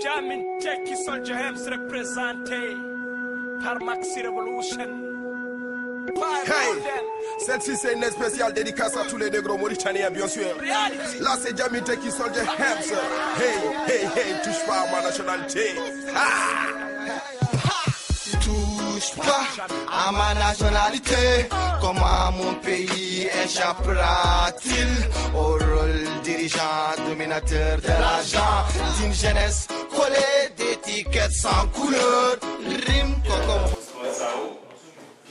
Jamin Jackie Soldier Hems représenté par Maxi Revolution. Hey, celle-ci c'est une spéciale dédicace à tous les négros mauritaniens bien sûr. Là c'est Jamin Jackie Soldier Hems. Hey, hey, hey, touche pas à ma nationalité. Touche pas à ma nationalité. Comment mon pays échappera-t-il au rôle dirigeant, dominateur de l'argent d'une jeunesse collée d'étiquettes sans couleur? Rime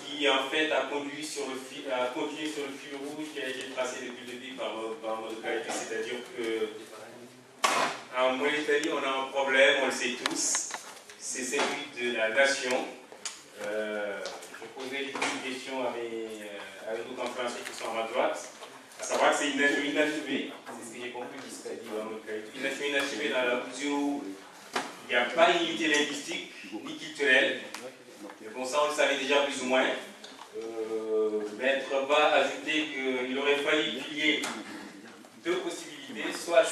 qui en fait a continué sur le fil rouge qui a été tracé depuis le début par notre qualité, c'est-à-dire que en Mauritanie on a un problème, on le sait tous, c'est celui de la nation. Je posais une question à nos conférenciers qui sont à ma droite, à savoir que c'est une nation inachevée, c'est ce que j'ai compris de ce qu'a dit notre qualité, une nation inachevée dans la mesure où il n'y a pas une unité linguistique ni culturelle. Bon, ça on le savait déjà plus ou moins. Maître va ajouter qu'il aurait fallu qu'il y ait deux possibilités, soit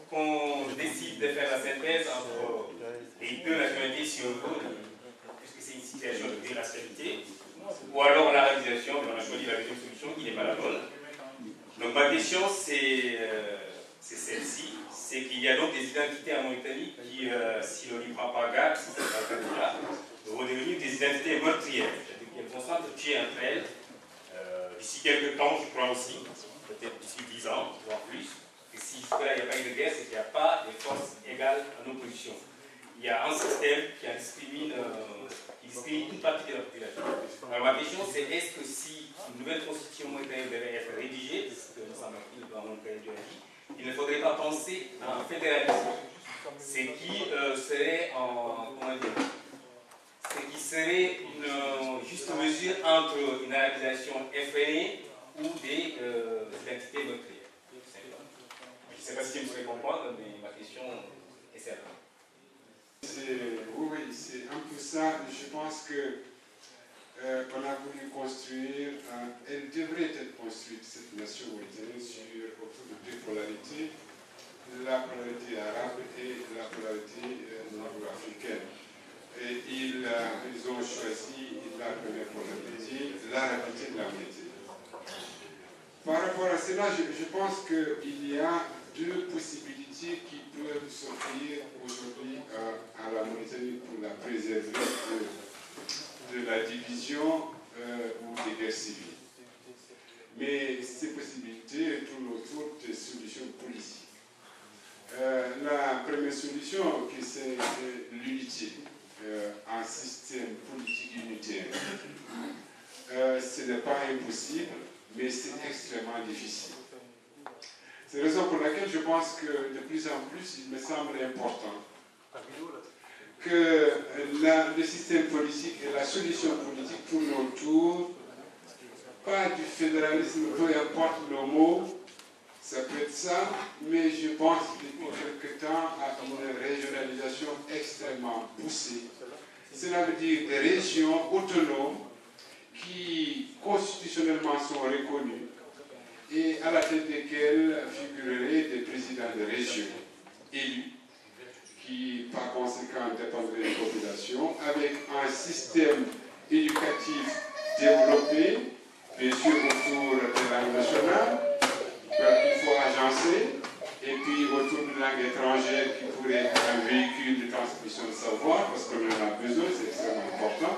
qu'on décide de faire la synthèse entre les deux nationalités si on veut, puisque c'est une situation de biracialité, ou alors la réalisation, mais on a choisi la deuxième solution qui n'est pas la bonne. Donc ma question c'est celle-ci, c'est qu'il y a donc des identités en Mauritanie qui, si on n'y prend pas garde, si ce n'est pas le cas déjà, vont devenir des identités meurtrières. C'est-à-dire qu'elles vont s'entretuer entre elles d'ici quelques temps, je crois aussi, peut-être d'ici 10 ans, voire plus. Et si jusque-là il n'y a pas eu de guerre, c'est qu'il n'y a pas de forces égales en opposition. Il y a un système qui discrimine toute partie de la population. Alors ma question c'est, est-ce que si une nouvelle constitution mauritanienne devait être rédigée, ce que nous semble qu'il dans mon pays de la vie, il ne faudrait pas penser à un fédéralisme, ce qui serait qui serait une juste mesure entre une arabisation effrénée ou des identités meurtrières. Je ne sais pas si vous pouvez comprendre, mais ma question est celle-là. Oui, c'est un peu ça. Je pense que on a voulu construire, elle devrait être construite, cette nation mauritanienne, autour de deux polarités, la polarité arabe et la polarité nord-africaine. Et ils ont choisi la première polarité, l'arabité de la Mauritanie. Par rapport à cela, je pense qu'il y a deux possibilités qui peuvent s'offrir aujourd'hui à la Mauritanie pour la préserver de la division ou des guerres civiles. Mais ces possibilités tournent autour des solutions politiques. La première solution, c'est l'unité, un système politique unitaire. Ce n'est pas impossible, mais c'est extrêmement difficile. C'est la raison pour laquelle je pense que de plus en plus, il me semble important que le système politique et la solution politique tournent autour, pas du fédéralisme, peu importe le mot, ça peut être ça, mais je pense depuis quelque temps à une régionalisation extrêmement poussée. Cela veut dire des régions autonomes qui constitutionnellement sont reconnues et à la tête desquelles figureraient des présidents de régions élus qui par conséquent dépendraient des populations avec un système éducatif développé, bien sûr autour des langues nationales, qu'il faut agencer, et puis autour d'une langue étrangère qui pourrait être un véhicule de transmission de savoir, parce qu'on en a besoin, c'est extrêmement important.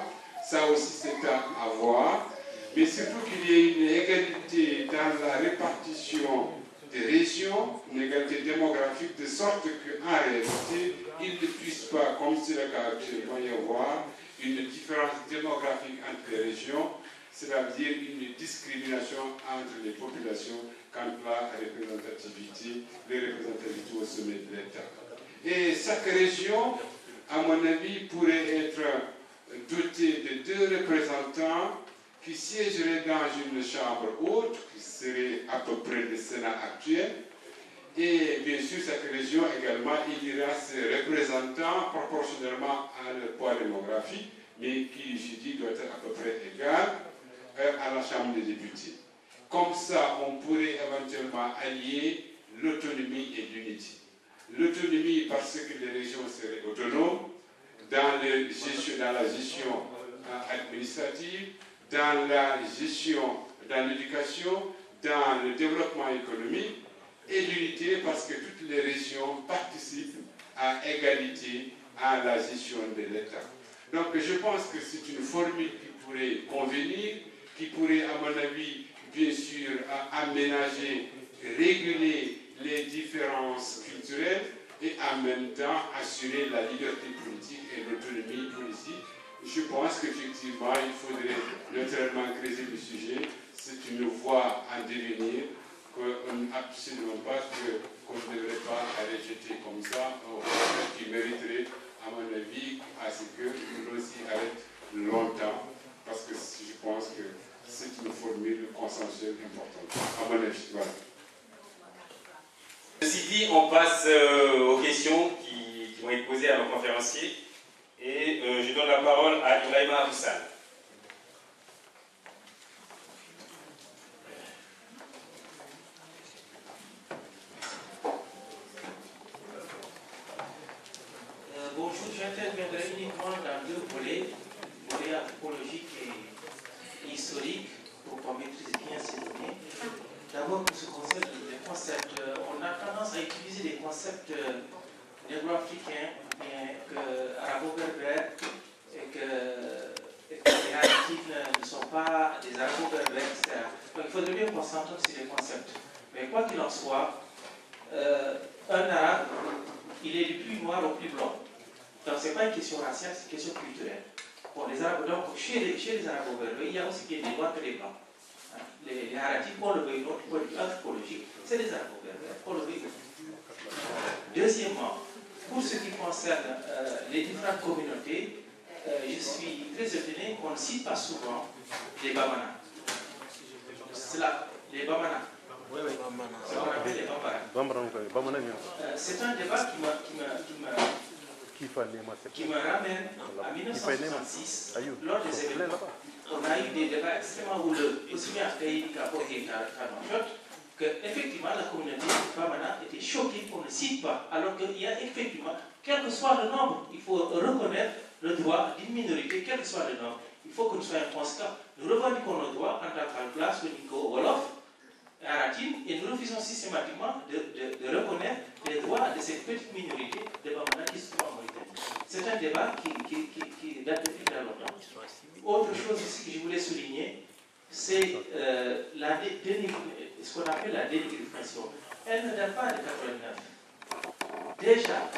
Ça aussi c'est à voir, mais surtout qu'il y ait une égalité dans la répartition des régions, une égalité démographique, de sorte qu'en réalité, il ne puisse pas, comme c'est le cas actuellement, y avoir une différence démographique entre les régions, cela veut dire une discrimination entre les populations quant à la représentativité, les représentativités au sommet de l'État. Et chaque région, à mon avis, pourrait être dotée de deux représentants qui siégeraient dans une chambre haute, qui serait à peu près le Sénat actuel. Et bien sûr, chaque région également élira ses représentants proportionnellement à leur poids démographique, mais qui, je dis, doit être à peu près égal à la Chambre des députés. Comme ça, on pourrait éventuellement allier l'autonomie et l'unité. l'autonomie parce que les régions seraient autonomes dans la gestion administrative, dans la gestion, dans l'éducation, dans le développement économique, et l'unité parce que toutes les régions participent à égalité à la gestion de l'État. Donc je pense que c'est une formule qui pourrait convenir, qui pourrait, à mon avis, bien sûr, aménager, réguler les différences culturelles et en même temps assurer la liberté politique et l'autonomie politique. Je pense qu'effectivement, il faudrait naturellement creuser le sujet. C'est une voie à devenir absolument pas qu'on ne devrait pas rejeter comme ça, qui mériterait, à mon avis, à ce que nous aussi arrête longtemps, parce que je pense que c'est une formule consensuelle importante, à mon avis. Voilà. Ceci dit, on passe aux questions qui vont être posées à nos conférenciers, et je donne la parole à Ibrahima Aboussal. Bonjour, j'interviendrai uniquement dans deux volets, volet anthropologique et historique, pour qu'on maîtrise bien ces données. D'abord, pour ce qui concerne les concepts, on a tendance à utiliser des concepts négro-africains, que arabo-berbères, et que les Haïtiens ne sont pas des arabo-berbères, etc. Donc il faudrait bien qu'on s'entende sur les concepts. Mais quoi qu'il en soit, un arabe, il est du plus noir au plus blanc. Donc ce n'est pas une question raciale, c'est une question culturelle. Pour les Arabes, donc chez les Arabo-berbères, il y a aussi bien des noirs que des blancs. Hein? Les Haratis, pour le veut notre point de vue anthropologique, c'est les Arabo-berbères, pour le veut. Deuxièmement, pour ce qui concerne les différentes communautés, je suis très étonné qu'on ne cite pas souvent les Bamana. Les Bamana. Oui, oui. C'est ce qu'on appelle les Bambara. C'est un débat qui me ramène à 1966, lors des événements. On a eu des débats extrêmement houleux, aussi bien à Pays qu'à Boré qu'à Nouakchott, qu'effectivement la communauté Bamana était choquée qu'on ne cite pas, alors qu'il y a effectivement, quel que soit le nombre, il faut reconnaître le droit d'une minorité, quel que soit le nombre. Il faut que nous soyons conséquents. Nous revendiquons nos droits en tant qu'Alplas, Nico, Wolof, Aratine, et nous refusons systématiquement de reconnaître les droits de cette petite minorité de Bamana qui se trouve en Mauritanie. C'est un débat qui date depuis très longtemps. Autre chose ici que je voulais souligner, c'est ce qu'on appelle la dénigrification. Elle ne date pas de 89. Déjà,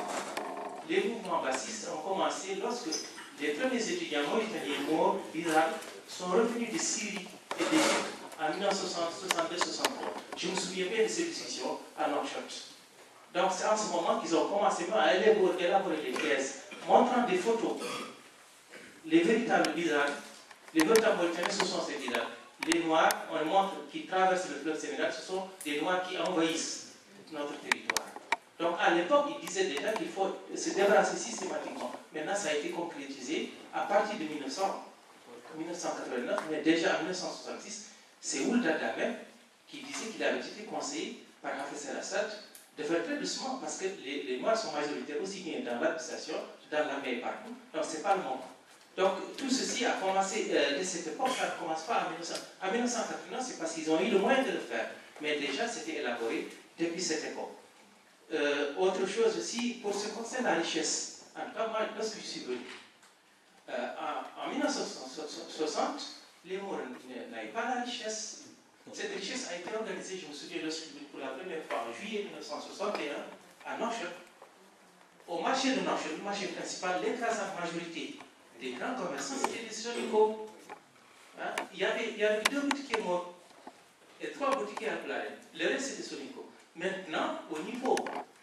les mouvements bassistes ont commencé lorsque les premiers étudiants mauritaniens morts d'Irak sont revenus de Syrie et d'Égypte en 1962-63. Je me souviens bien de ces discussions à Nouakchott. Donc c'est en ce moment qu'ils ont commencé à élaborer des thèses montrant des photos. Les véritables Bizarres, les véritables Mauritaniens, ce sont ces Bizarres. Les Noirs, on montre, qui traversent le fleuve Sénégal, ce sont des Noirs qui envahissent notre territoire. Donc à l'époque, ils disaient déjà qu'il faut se débarrasser systématiquement. Maintenant, ça a été concrétisé à partir de 1989, mais déjà en 1966, c'est Ould Daddah même qui disait qu'il avait été conseillé par Hafez el-Assad de faire très doucement parce que les Noirs sont majoritaires aussi bien dans l'administration, dans l'armée et partout. Donc ce n'est pas le moment. Donc tout ceci a commencé de cette époque, ça ne commence pas en 1989, c'est parce qu'ils ont eu le moyen de le faire. Mais déjà c'était élaboré depuis cette époque. Autre chose aussi, pour ce qui concerne la richesse, en tout cas moi, lorsque je suis venu, en 1960, les Maures n'avaient pas la richesse. Cette richesse a été organisée, je me souviens, pour la première fois en juillet 1961 à Nouakchott. Au marché de Nouakchott, le marché principal, l'écrasante majorité des grands commerçants, c'était des Soninko. Hein? Il y avait 2 boutiquiers morts et 3 boutiquiers à Plaren. Le reste, c'était Soninko. Maintenant, au niveau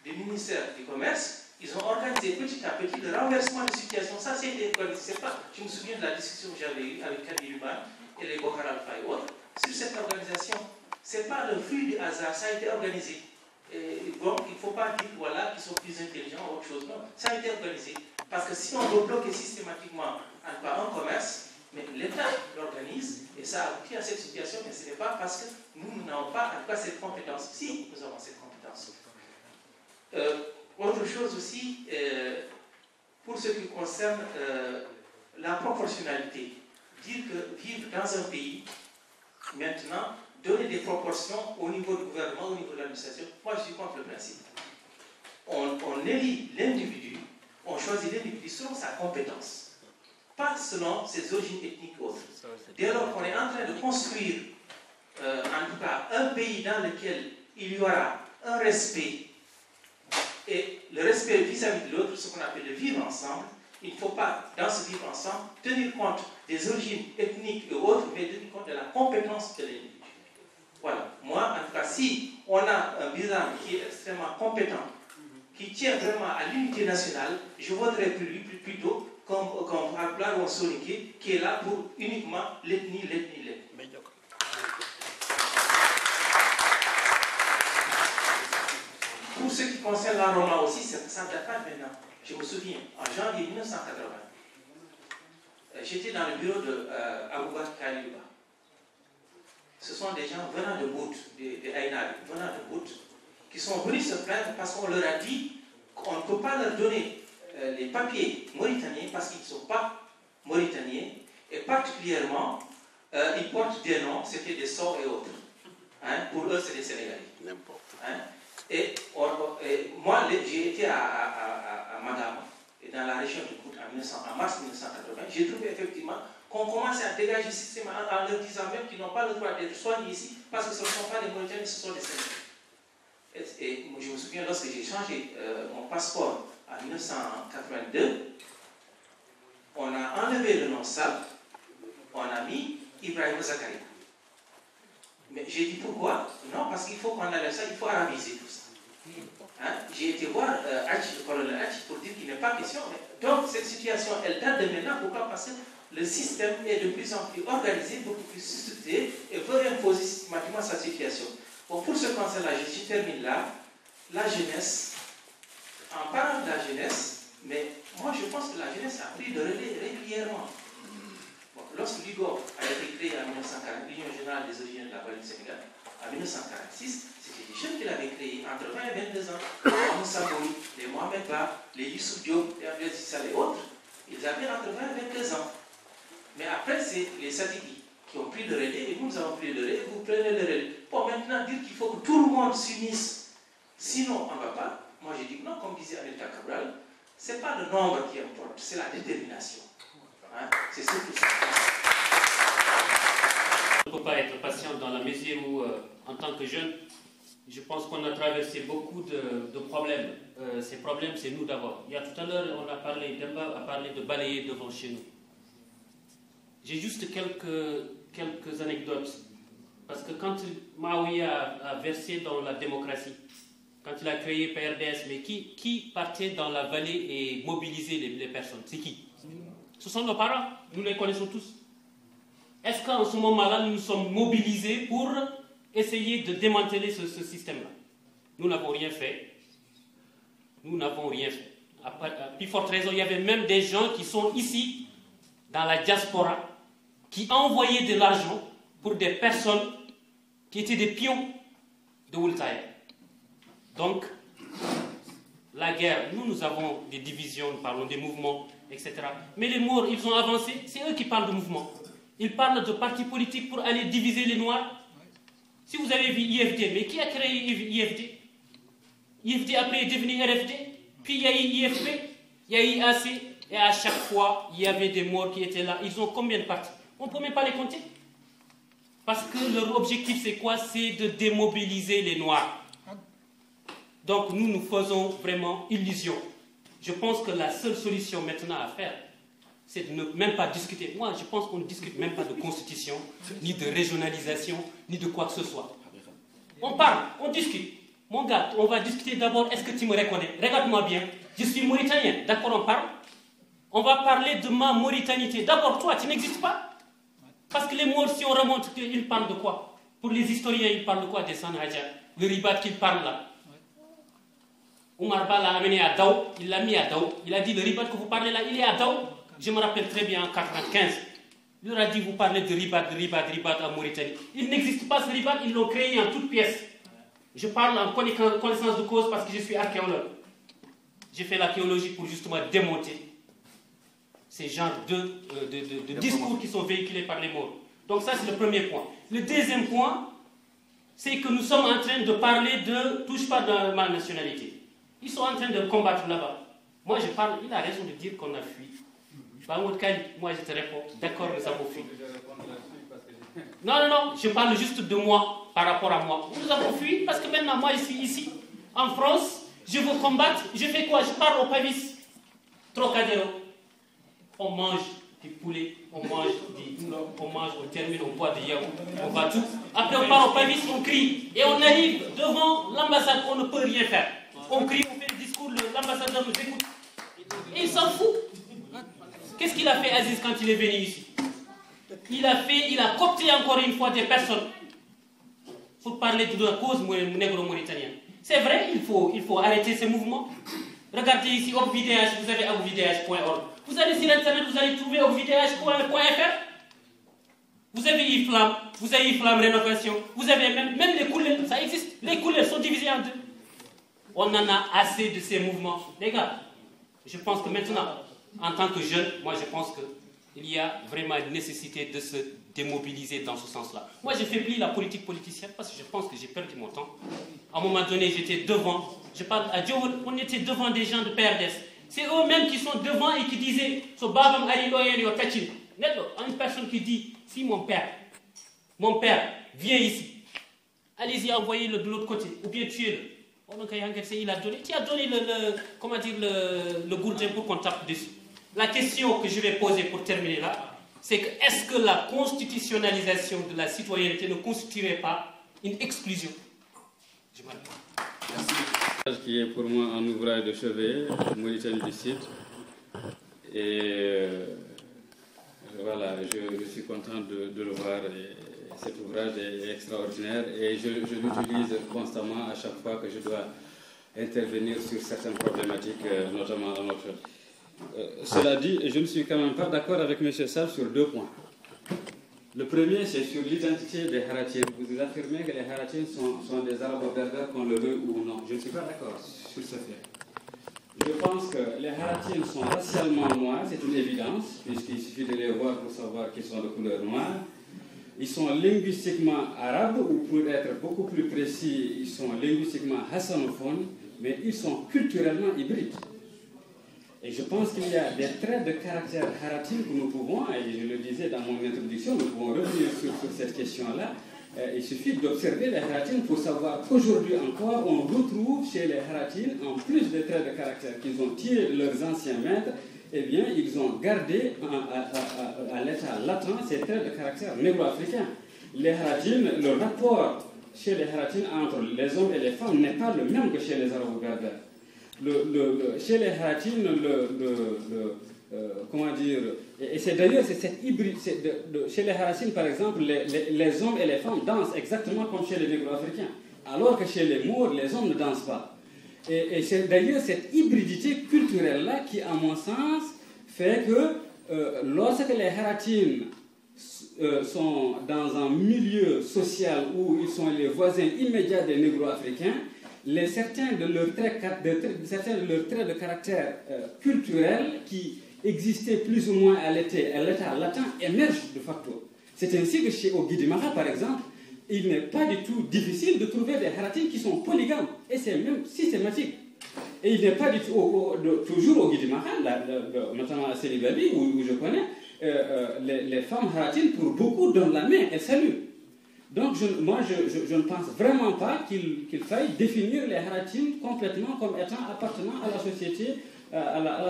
du ministère du Commerce, ils ont organisé petit à petit le renversement de situation. Ça, c'était organisé. Je me souviens de la discussion que j'avais eue avec Kadi Human et les Bokar Alpha et autres sur cette organisation. Ce n'est pas le fruit du hasard, ça a été organisé. Et donc, il ne faut pas dire voilà, qu'ils sont plus intelligents ou autre chose. Non, ça a été organisé. Parce que si on veut bloquer systématiquement un commerce, mais l'État l'organise et ça aboutit à cette situation, mais ce n'est pas parce que nous n'avons pas en tout cas cette compétence. Si, nous avons cette compétence. autre chose aussi, pour ce qui concerne la proportionnalité, dire que vivre dans un pays, maintenant, donner des proportions au niveau du gouvernement, au niveau de l'administration, moi je suis contre le principe. On élit l'individu, on choisit l'individu selon sa compétence, pas selon ses origines ethniques ou autres. Dès lors qu'on est en train de construire, en tout cas, un pays dans lequel il y aura un respect, et le respect vis-à-vis de l'autre, ce qu'on appelle le vivre ensemble, il ne faut pas, dans ce vivre ensemble, tenir compte des origines ethniques et autres, mais tenir compte de la compétence de l'individu. Voilà. Moi, en tout cas, si on a un bilan qui est extrêmement compétent, qui tient vraiment à l'unité nationale, je voterai plutôt comme Harpla ou Soniké, qui est là pour uniquement l'ethnie. Pour ce qui concerne la Roma aussi, ça ne date pas maintenant. Je me souviens, en janvier 1980, j'étais dans le bureau de Aboubakar Kaliba. Ce sont des gens venant de Bout, des Aïnari, venant de Bout, qui sont venus se plaindre parce qu'on leur a dit qu'on ne peut pas leur donner les papiers mauritaniens parce qu'ils ne sont pas mauritaniens, et particulièrement, ils portent des noms, c'était des sorts et autres. Hein, pour eux, c'est des Sénégalais. Hein, et moi, j'ai été à Magama, et dans la région de Bout en mars 1980, j'ai trouvé effectivement qu'on commence à dégager systématiquement en leur disant même qu'ils n'ont pas le droit d'être soignés ici parce que ce ne sont pas des Mauritaniens, ce sont des Sénégalais. Et je me souviens, lorsque j'ai changé mon passeport en 1982, on a enlevé le nom Sab, on a mis Ibrahim Zakaria. Mais j'ai dit pourquoi? Non, parce qu'il faut qu'on enlève ça, il faut arabiser tout ça. Hein? J'ai été voir le colonel Hachi pour dire qu'il n'est pas question. Donc cette situation, elle date de maintenant. Pourquoi? Parce que le système est de plus en plus organisé, beaucoup plus structuré et veut imposer systématiquement sa situation. Bon, pour ce qui concerne la jeunesse, je termine là. La jeunesse, en parlant de la jeunesse, mais moi je pense que la jeunesse a pris le relais régulièrement. Bon, lorsque l'UGO a été créé en 1940, l'Union générale des origines de la vallée du Sénégal, en 1946, c'était des jeunes qui l'avaient créé entre 20 et 22 ans. Les Moussa Boui, les Mohamed Ba, les Youssouf Diop, les Abdel Sissal et autres, ils avaient entre 20 et 22 ans. Mais après, c'est les Sadiki qui ont pris le relais et nous avons pris le relais, vous prenez le relais. Pour maintenant dire qu'il faut que tout le monde s'unisse, sinon on ne va pas. Moi j'ai dit non, comme disait Anita Cabral, ce n'est pas le nombre qui importe, c'est la détermination. Hein? C'est surtout ça. On ne peut pas être patient dans la mesure où, en tant que jeune, je pense qu'on a traversé beaucoup de problèmes. Ces problèmes, c'est nous d'abord. Il y a tout à l'heure, Demba a parlé de balayer devant chez nous. J'ai juste quelques anecdotes. Parce que quand Maouia a versé dans la démocratie, quand il a créé PRDS, mais qui partait dans la vallée et mobilisait les personnes? C'est qui? Ce sont nos parents, nous les connaissons tous. Est-ce qu'en ce moment-là, nous nous sommes mobilisés pour essayer de démanteler ce système-là? Nous n'avons rien fait. Nous n'avons rien fait. À plus forte raison, il y avait même des gens qui sont ici, dans la diaspora, qui envoyaient de l'argent pour des personnes qui étaient des pions de Wultaï. Donc, la guerre, nous avons des divisions, nous parlons des mouvements, etc. Mais les Maures, ils ont avancé, c'est eux qui parlent de mouvements. Ils parlent de partis politiques pour aller diviser les Noirs. Si vous avez vu IFD, mais qui a créé IFD? IFD après est devenu RFD, puis il y a eu IFP, il y a eu AC, et à chaque fois, il y avait des Maures qui étaient là. Ils ont combien de partis? On ne peut même pas les compter. Parce que leur objectif, c'est quoi? C'est de démobiliser les Noirs. Donc nous, nous faisons vraiment illusion. Je pense que la seule solution maintenant à faire, c'est de ne même pas discuter. Moi, je pense qu'on ne discute même pas de constitution, ni de régionalisation, ni de quoi que ce soit. On parle, on discute. Mon gars, on va discuter d'abord, est-ce que tu me reconnais? Regarde-moi bien, je suis mauritanien, d'accord, on parle? On va parler de ma mauritanité. D'abord, toi, tu n'existes pas? Parce que les Maures, si on remonte, ils parlent de quoi? Pour les historiens, ils parlent de quoi? Des Sanhaja, le ribat qu'ils parlent là. Oumar Ba l'a amené à Daou, il l'a mis à Daou. Il a dit, le ribat que vous parlez là, il est à Daou. Je me rappelle très bien en 1995. Il leur a dit, vous parlez de ribat en Mauritanie. Il n'existe pas ce ribat, ils l'ont créé en toutes pièces. Je parle en connaissance de cause parce que je suis archéologue. j'ai fait l'archéologie pour justement démonter ces genres de discours qui sont véhiculés par les Maures. Donc ça, c'est le premier point. Le deuxième point, c'est que nous sommes en train de parler de touche pas de ma nationalité. Ils sont en train de combattre là-bas. Moi, je parle, il a raison de dire qu'on a fui. Moi, je te réponds, d'accord, nous avons fui. Non, je parle juste de moi, par rapport à moi. Nous avons fui parce que maintenant, moi, je suis ici, en France, je veux combattre, je fais quoi? Je pars au Pavis, Trocadéro. On mange du poulet, on termine, on boit des yaourts, on va tout. Après, on part au Pavis, on crie. Et on arrive devant l'ambassade, on ne peut rien faire. On crie, on fait le discours, l'ambassadeur nous écoute. Et il s'en fout. Qu'est-ce qu'il a fait, Aziz, quand il est venu ici? Il a coopté encore une fois des personnes pour parler de la cause négro-mauritanienne. C'est vrai, il faut arrêter ces mouvements. Regardez ici, OVDH, vous avez OVDH.org. Vous allez sur Internet, vous allez trouver OVDH.fr. Vous avez IFLAM, vous avez IFLAM Rénovation, vous avez même les couleurs, ça existe. Les couleurs sont divisées en deux. On en a assez de ces mouvements. Les gars, je pense que maintenant, en tant que jeune, moi je pense qu'il y a vraiment une nécessité de se démobiliser dans ce sens-là. Moi, je faiblis la politique politicienne parce que je pense que j'ai perdu mon temps. À un moment donné, j'étais devant, je parle à Dieu, on était devant des gens de PRDS. C'est eux-mêmes qui sont devant et qui disaient « So babam ari loyen yo kachin ». Une personne qui dit « Si mon père vient ici, allez-y, envoyez-le de l'autre côté, ou bien tuez-le ». Tu as donné le gourdin pour qu'on tape dessus. La question que je vais poser pour terminer là, c'est que est-ce que la constitutionnalisation de la citoyenneté ne constituerait pas une exclusion? Je m'arrête. Merci. Qui est pour moi un ouvrage de chevet, Mauritanie du Sud. Et voilà, je suis content de le voir. Et cet ouvrage est extraordinaire et je l'utilise constamment à chaque fois que je dois intervenir sur certaines problématiques, notamment dans notre... Cela dit, je ne suis quand même pas d'accord avec M. Sall sur deux points. Le premier, c'est sur l'identité des Haratiens. Vous affirmez que les Haratiens sont des Arabo-Berbères, qu'on le veut ou non. Je ne suis pas d'accord sur ce fait. Je pense que les Haratiens sont racialement noirs, c'est une évidence, puisqu'il suffit de les voir pour savoir qu'ils sont de couleur noire. Ils sont linguistiquement arabes, ou pour être beaucoup plus précis, ils sont linguistiquement hassanophones, mais ils sont culturellement hybrides. Et je pense qu'il y a des traits de caractère haratien que nous pouvons, et je le disais dans mon introduction, nous pouvons revenir sur cette question-là. Il suffit d'observer les Haratiens pour savoir qu'aujourd'hui encore, on retrouve chez les Haratiens, en plus des traits de caractère qu'ils ont tirés de leurs anciens maîtres, eh bien, ils ont gardé à l'état latent ces traits de caractère négro-africains. Les Haratiens, le rapport chez les Haratiens entre les hommes et les femmes n'est pas le même que chez les Arabo-Berbères. Chez les Haratiens, comment dire, et c'est d'ailleurs cette hybride, chez les Haratiens par exemple, les hommes et les femmes dansent exactement comme chez les négro-africains, alors que chez les Maures, les hommes ne dansent pas. Et c'est d'ailleurs cette hybridité culturelle-là qui, à mon sens, fait que lorsque les Haratiens sont dans un milieu social où ils sont les voisins immédiats des négro-africains, certains de leurs traits de caractère culturel qui existaient plus ou moins à l'état latent émergent de facto. C'est ainsi que chez Guidimara, par exemple, il n'est pas du tout difficile de trouver des Haratiens qui sont polygames, et c'est même systématique. Et il n'est pas du tout, toujours au Guidimara, notamment à Sélibabi, où je connais, les femmes Haratiennes, pour beaucoup, donnent la main, elles saluent. Donc, moi, je ne pense vraiment pas qu'il faille définir les Haratiennes complètement comme étant appartenant à la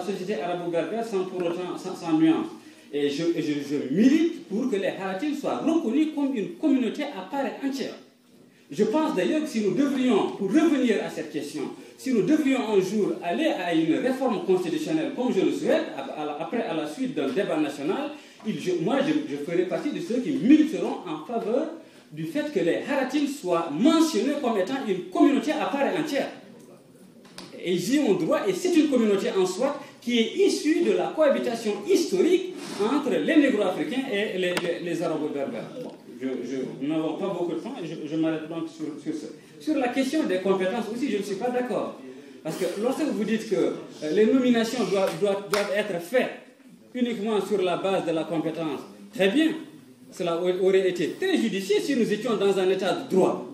société arabo-berbère sans pour autant, sans nuance. Et je milite pour que les Haratiennes soient reconnus comme une communauté à part entière. Je pense d'ailleurs que si nous devrions, pour revenir à cette question, si nous devrions un jour aller à une réforme constitutionnelle, comme je le souhaite, à la suite d'un débat national, moi je ferai partie de ceux qui militeront en faveur du fait que les Haratiennes soient mentionnés comme étant une communauté à part entière. Et ils y ont droit, et c'est une communauté en soi qui est issue de la cohabitation historique entre les négro-africains et les arabo-berbères. Bon, nous n'avons pas beaucoup de temps et je m'arrête donc sur ce. Sur la question des compétences aussi, je ne suis pas d'accord. Parce que lorsque vous dites que les nominations doivent être faites uniquement sur la base de la compétence, très bien, cela aurait été très judicieux si nous étions dans un état de droit.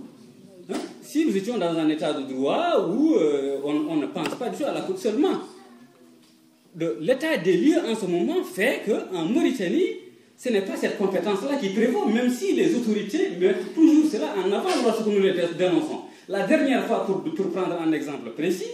Hein? Si nous étions dans un état de droit où on ne pense pas du tout à la Cour seulement. L'état des lieux en ce moment fait qu'en Mauritanie, ce n'est pas cette compétence-là qui prévaut, même si les autorités mettent toujours cela en avant lorsque nous les dénonçons. La dernière fois, pour prendre un exemple précis,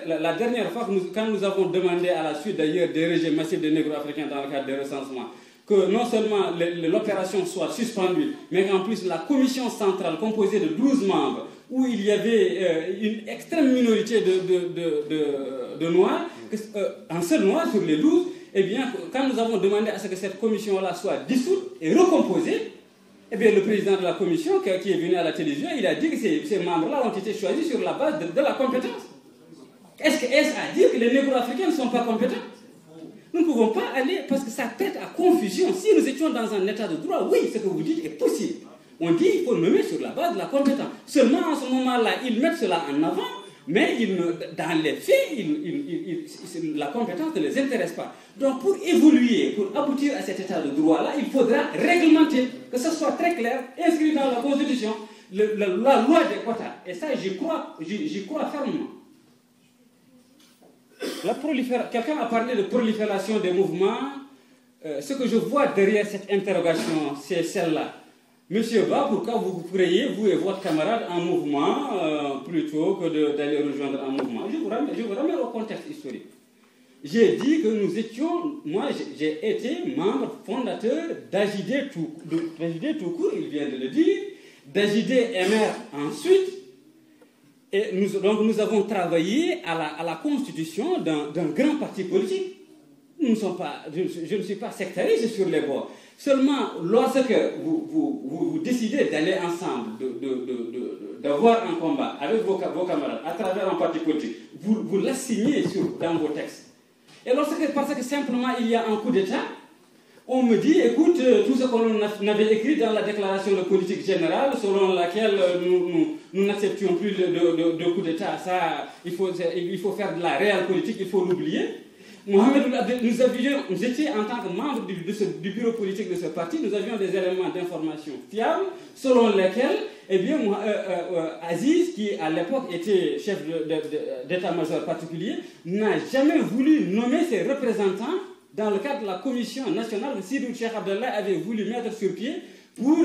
la dernière fois, quand nous avons demandé à la suite d'ailleurs des rejets massifs des négro-africains dans le cadre des recensements, que non seulement l'opération soit suspendue, mais qu'en plus la commission centrale composée de 12 membres, où il y avait une extrême minorité de Noirs, un seul Noir sur les 12, eh bien, quand nous avons demandé à ce que cette commission-là soit dissoute et recomposée, eh bien, le président de la commission, qui est venu à la télévision, il a dit que ces membres-là ont été choisis sur la base de la compétence. Est-ce à dire que les négro-africains ne sont pas compétents? Nous ne pouvons pas aller, parce que ça prête à confusion. Si nous étions dans un état de droit, oui, ce que vous dites est possible. On dit qu'il faut nommer sur la base de la compétence. Seulement, en ce moment-là, ils mettent cela en avant, mais dans les faits, la compétence ne les intéresse pas. Donc, pour évoluer, pour aboutir à cet état de droit-là, il faudra réglementer, que ce soit très clair, inscrit dans la Constitution, la loi des quotas. Et ça, j'y crois fermement. Quelqu'un a parlé de prolifération des mouvements. Ce que je vois derrière cette interrogation, c'est celle-là. Monsieur Ba, pourquoi vous créez, vous et votre camarade, un mouvement plutôt que d'aller rejoindre un mouvement? Je vous ramène au contexte historique. J'ai dit que nous étions, moi j'ai été membre fondateur d'AJD tout court, il vient de le dire, d'AJD MR ensuite. Et donc nous avons travaillé à la constitution d'un grand parti politique. Je ne suis pas sectariste sur les bords. Seulement, lorsque vous décidez d'aller ensemble, d'avoir un combat avec vos camarades à travers un parti politique, vous l'assignez dans vos textes. Et parce que simplement il y a un coup d'État, on me dit, écoute, tout ce qu'on avait écrit dans la déclaration de politique générale, selon laquelle nous n'acceptions plus de coup d'État, ça, il faut faire de la réelle politique, il faut l'oublier. Mohamed, nous étions en tant que membres du bureau politique de ce parti, nous avions des éléments d'information fiables, selon lesquels, eh bien, Aziz, qui à l'époque était chef d'état-major particulier, n'a jamais voulu nommer ses représentants dans le cadre de la commission nationale que Sidou Cheikh Abdallah avait voulu mettre sur pied pour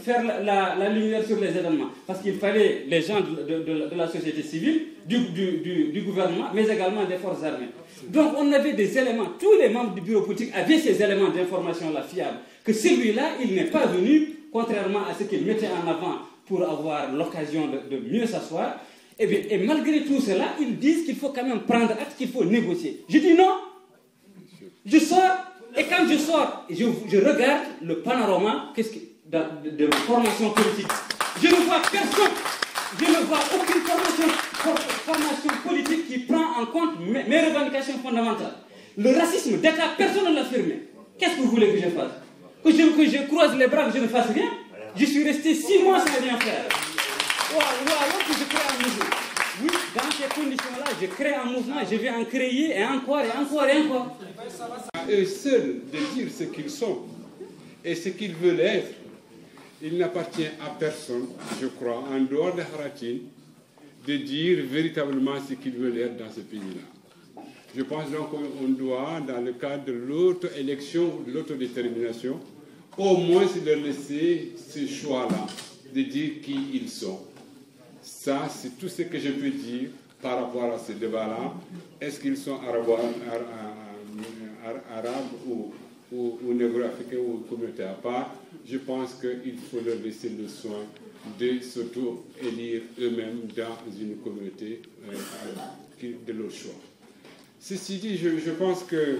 faire la lumière sur les événements. Parce qu'il fallait les gens de la société civile, du gouvernement, mais également des forces armées. Donc on avait des éléments, tous les membres du bureau politique avaient ces éléments d'information-là fiables, que celui-là, il n'est pas venu, contrairement à ce qu'il mettait en avant pour avoir l'occasion de mieux s'asseoir. Et malgré tout cela, ils disent qu'il faut quand même prendre acte, qu'il faut négocier. Je dis non. Je sors, et quand je sors, je regarde le panorama de ma formation politique. Je ne vois personne, je ne vois aucune formation politique qui prend en compte mes revendications fondamentales. Le racisme d'État, personne ne l'a affirmé. Qu'est-ce que vous voulez que je fasse? Que je croise les bras, que je ne fasse rien? Je suis resté 6 mois sans rien faire. Ou alors que je crée un mouvement. Oui, dans ces conditions-là, je crée un mouvement, je vais en créer et encore et encore et encore. À eux seuls de dire ce qu'ils sont et ce qu'ils veulent être. Il n'appartient à personne, je crois, en dehors de Haratine, de dire véritablement ce qu'ils veulent être dans ce pays-là. Je pense donc qu'on doit, dans le cadre de l'auto-élection ou de l'autodétermination, au moins leur laisser ce choix-là, de dire qui ils sont. Ça, c'est tout ce que je peux dire par rapport à ce débat-là. Est-ce qu'ils sont arabes ou négro-africains ou communautés à part? Je pense qu'il faut leur laisser le soin de s'auto-élire eux-mêmes dans une communauté de leur choix. Ceci dit, je pense que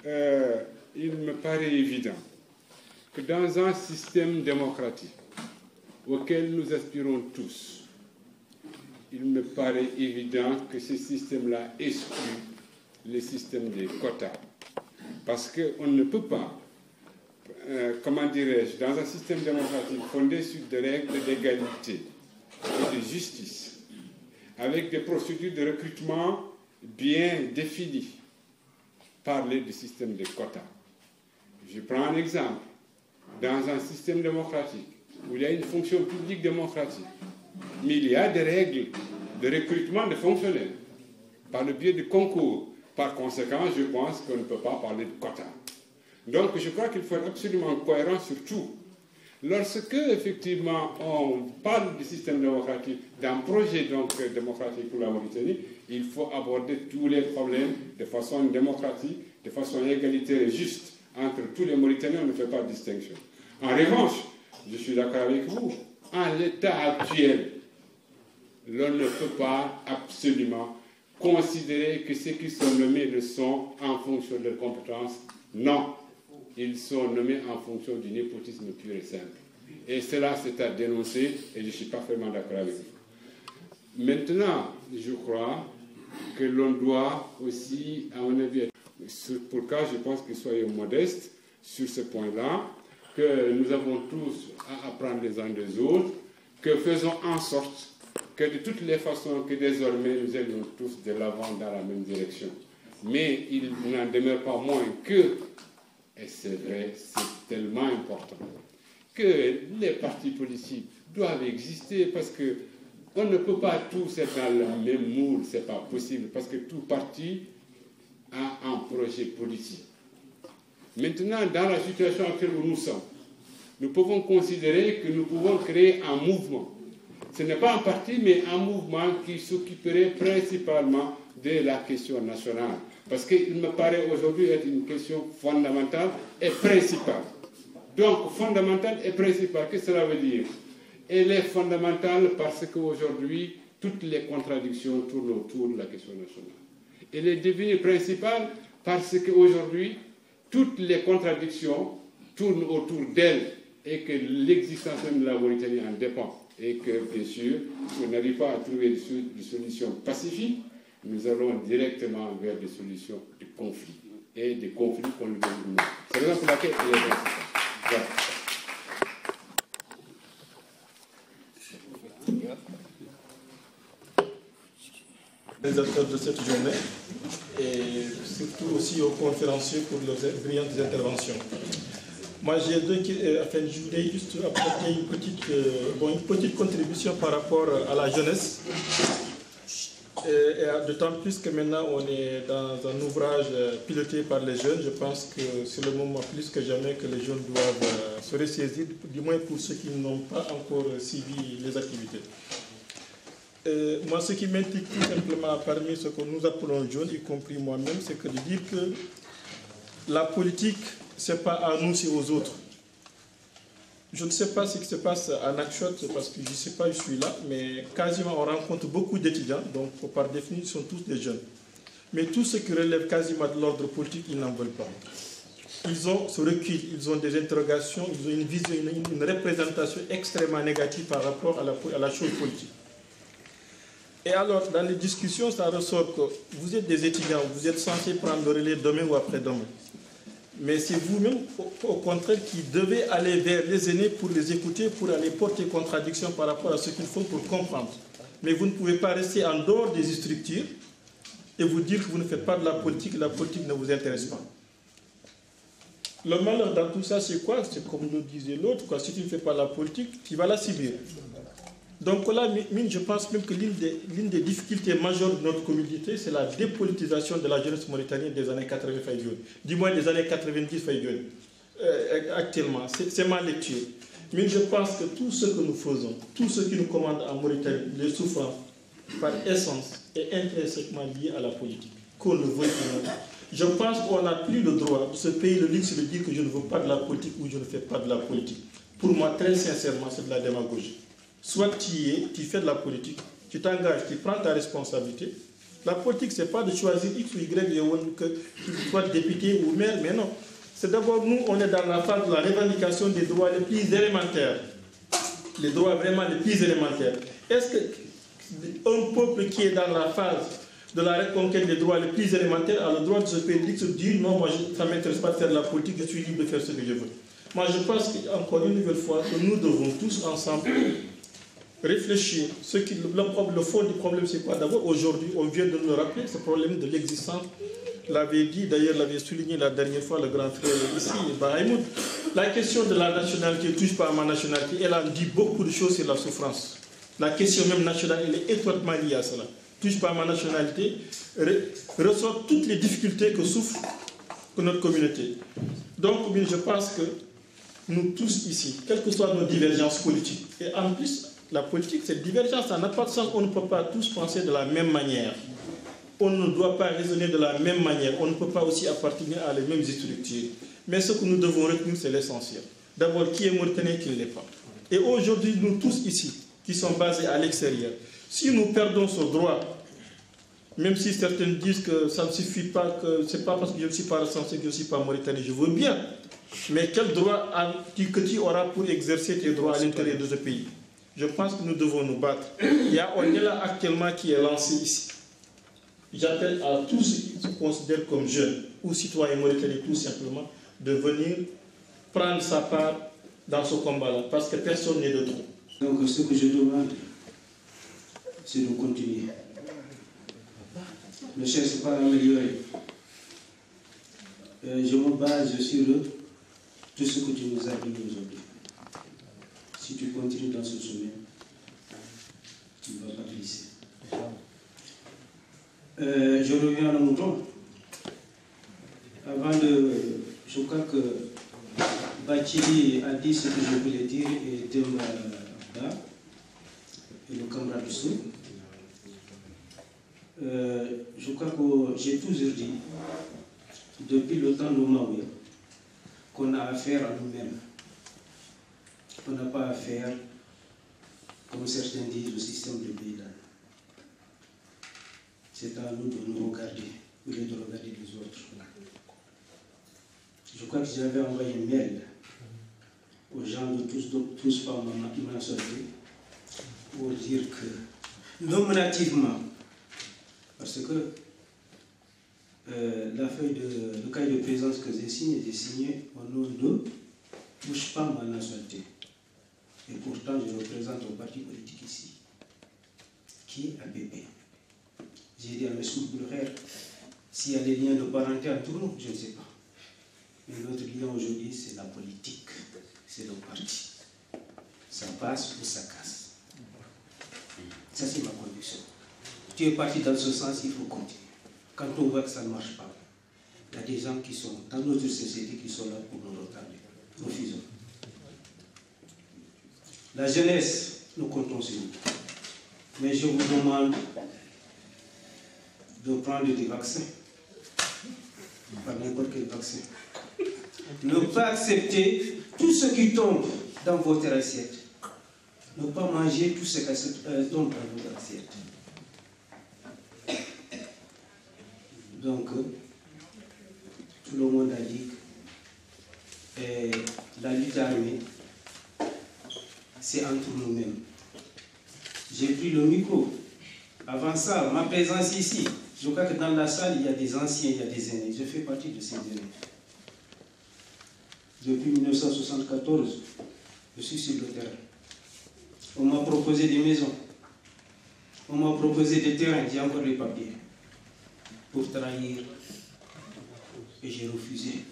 il me paraît évident que dans un système démocratique auquel nous aspirons tous, il me paraît évident que ce système-là exclut le système des quotas. Parce qu'on ne peut pas, comment dirais-je, dans un système démocratique fondé sur des règles d'égalité et de justice, avec des procédures de recrutement bien définies. Parler du système des quotas. Je prends un exemple. Dans un système démocratique, où il y a une fonction publique démocratique, mais il y a des règles de recrutement de fonctionnaires par le biais de concours. Par conséquent, je pense qu'on ne peut pas parler de quotas. Donc, je crois qu'il faut être absolument cohérent sur tout. Lorsque, effectivement, on parle du système démocratique, d'un projet démocratique pour la Mauritanie, il faut aborder tous les problèmes de façon démocratique, de façon égalitaire et juste. Entre tous les Mauritaniens, on ne fait pas de distinction. En revanche, je suis d'accord avec vous, en l'état actuel, l'on ne peut pas absolument considérer que ceux qui sont nommés le sont en fonction de leurs compétences. Non, ils sont nommés en fonction du népotisme pur et simple. Et cela, c'est à dénoncer, et je suis parfaitement d'accord avec vous. Maintenant, je crois que l'on doit aussi, à mon avis, pour le cas, je pense que soyez modestes sur ce point-là, que nous avons tous à apprendre les uns des autres, que faisons en sorte que de toutes les façons que désormais nous allons tous de l'avant dans la même direction. Mais il n'en demeure pas moins que, et c'est vrai, c'est tellement important, que les partis politiques doivent exister parce que on ne peut pas tous être dans le même moule, c'est pas possible, parce que tout parti a un projet politique. Maintenant, dans la situation actuelle où nous sommes, nous pouvons considérer que nous pouvons créer un mouvement. Ce n'est pas un parti, mais un mouvement qui s'occuperait principalement de la question nationale. Parce qu'il me paraît aujourd'hui être une question fondamentale et principale. Donc, fondamentale et principale, qu'est-ce que cela veut dire? Elle est fondamentale parce qu'aujourd'hui, toutes les contradictions tournent autour de la question nationale. Elle est devenue principale parce qu'aujourd'hui, toutes les contradictions tournent autour d'elle et que l'existence même de la Mauritanie en dépend. Et que, bien sûr, si on n'arrive pas à trouver des solutions pacifiques, nous allons directement vers des solutions de conflits. Et des conflits qu'on ne veut pas. C'est la raison pour laquelle elle est principale. Voilà. Les acteurs de cette journée et surtout aussi aux conférenciers pour leurs brillantes interventions. Moi, j'ai je voulais juste apporter une petite contribution par rapport à la jeunesse. Et d'autant plus que maintenant, on est dans un ouvrage piloté par les jeunes. Je pense que c'est le moment plus que jamais que les jeunes doivent se ressaisir, du moins pour ceux qui n'ont pas encore suivi les activités. Moi, ce qui m'intrigue tout simplement parmi ce que nous appelons jeunes, y compris moi-même, c'est que de dire que la politique, ce n'est pas à nous, c'est aux autres. Je ne sais pas ce qui se passe à Nouakchott, parce que je ne sais pas, je suis là, mais quasiment on rencontre beaucoup d'étudiants, donc par définition, tous des jeunes. Mais tout ce qui relève quasiment de l'ordre politique, ils n'en veulent pas. Ils ont ce recul, ils ont des interrogations, ils ont une vision, une représentation extrêmement négative par rapport à la chose politique. Et alors, dans les discussions, ça ressort que vous êtes des étudiants, vous êtes censés prendre le relais demain ou après-demain. Mais c'est vous-même, au contraire, qui devez aller vers les aînés pour les écouter, pour aller porter contradiction par rapport à ce qu'il faut pour comprendre. Mais vous ne pouvez pas rester en dehors des structures et vous dire que vous ne faites pas de la politique ne vous intéresse pas. Le malheur dans tout ça, c'est quoi? C'est comme le disait l'autre, si tu ne fais pas la politique, tu vas la subir. Donc là, je pense même que l'une des difficultés majeures de notre communauté, c'est la dépolitisation de la jeunesse mauritanienne des années 80 Faïdioune, du moins des années 90 Faïdioune, actuellement. C'est ma lecture. Mais je pense que tout ce que nous faisons, tout ce qui nous commande en Mauritanie, les souffrances, par essence, est intrinsèquement lié à la politique, qu'on le veuille ou non. Je pense qu'on n'a plus le droit de se payer le luxe de dire que je ne veux pas de la politique ou je ne fais pas de la politique. Pour moi, très sincèrement, c'est de la démagogie. Soit tu fais de la politique, tu t'engages, tu prends ta responsabilité. La politique, ce n'est pas de choisir X ou Y, que tu sois député ou maire, mais non. C'est d'abord, nous, on est dans la phase de la revendication des droits les plus élémentaires. Les droits vraiment les plus élémentaires. Est-ce qu'un peuple qui est dans la phase de la reconquête des droits les plus élémentaires a le droit de se payer X ou de dire non, moi, ça ne m'intéresse pas de faire de la politique, je suis libre de faire ce que je veux. Moi, je pense qu'encore une nouvelle fois, que nous devons tous ensemble réfléchir. Le fond du problème, c'est quoi? D'abord, aujourd'hui, on vient de nous rappeler ce problème de l'existence. L'avait dit, d'ailleurs, l'avait souligné la dernière fois le grand frère ici, Bahimoud. La question de la nationalité ne touche pas à ma nationalité. Elle a dit beaucoup de choses sur la souffrance. La question même nationale, elle est étroitement liée à cela. Touche pas à ma nationalité, ressort toutes les difficultés que souffre notre communauté. Donc, je pense que nous tous ici, quelles que soient nos divergences politiques, et en plus, la politique, cette divergence, ça n'a pas de sens, on ne peut pas tous penser de la même manière. On ne doit pas raisonner de la même manière, on ne peut pas aussi appartenir à les mêmes structures. Mais ce que nous devons retenir, c'est l'essentiel. D'abord, qui est mauritanien, qui ne l'est pas. Et aujourd'hui, nous tous ici, qui sont basés à l'extérieur, si nous perdons ce droit, même si certains disent que ça ne suffit pas, que ce n'est pas parce que je ne suis pas recensé que je ne suis pas mauritanien, je veux bien. Mais quel droit que tu auras pour exercer tes droits à l'intérieur de ce pays? Je pense que nous devons nous battre. On est là actuellement qui est lancé ici. J'appelle à tous ceux qui se considèrent comme jeunes ou citoyens mauritaniens tout simplement de venir prendre sa part dans ce combat-là, parce que personne n'est de trop. Donc ce que je demande, c'est de continuer. Ne cherche pas à améliorer. Je me base sur tout ce que tu nous as dit aujourd'hui. Si tu continues dans ce chemin, tu ne vas pas glisser. Je reviens à nos moutons. Je crois que Bachili a dit ce que je voulais dire et Demba et le camarade Sou. Je crois que j'ai toujours dit, depuis le temps de Maoué, qu'on a affaire à nous-mêmes. On n'a pas affaire, comme certains disent, au système de Bédan. C'est à nous de nous regarder, au lieu de regarder les autres. Je crois que j'avais envoyé un mail aux gens de tous par ma sortie pour dire que, nominativement, parce que le cahier de présence que j'ai signé au nom de touche pas ma nationalité. Et pourtant, je représente un parti politique ici, qui est APP. J'ai dit à M. Boulher, s'il y a des liens de parenté entre nous, je ne sais pas. Mais notre lien aujourd'hui, c'est la politique, c'est le parti. Ça passe ou ça casse. Ça, c'est ma conviction. Tu es parti dans ce sens, il faut continuer. Quand on voit que ça ne marche pas, il y a des gens qui sont dans notre société qui sont là pour nous retarder. Refusons. La jeunesse, nous comptons sur vous. Mais je vous demande de prendre des vaccins. Pas n'importe quel vaccin. Ne pas accepter tout ce qui tombe dans votre assiette. Ne pas manger tout ce qui tombe dans votre assiette. Donc, tout le monde a dit que la lutte armée, c'est entre nous-mêmes. J'ai pris le micro. Avant ça, ma présence ici, je crois que dans la salle, il y a des anciens, il y a des aînés. Je fais partie de ces aînés. Depuis 1974, je suis sur le terrain. On m'a proposé des maisons. On m'a proposé des terrains, j'ai encore les papiers. Pour trahir. Et j'ai refusé.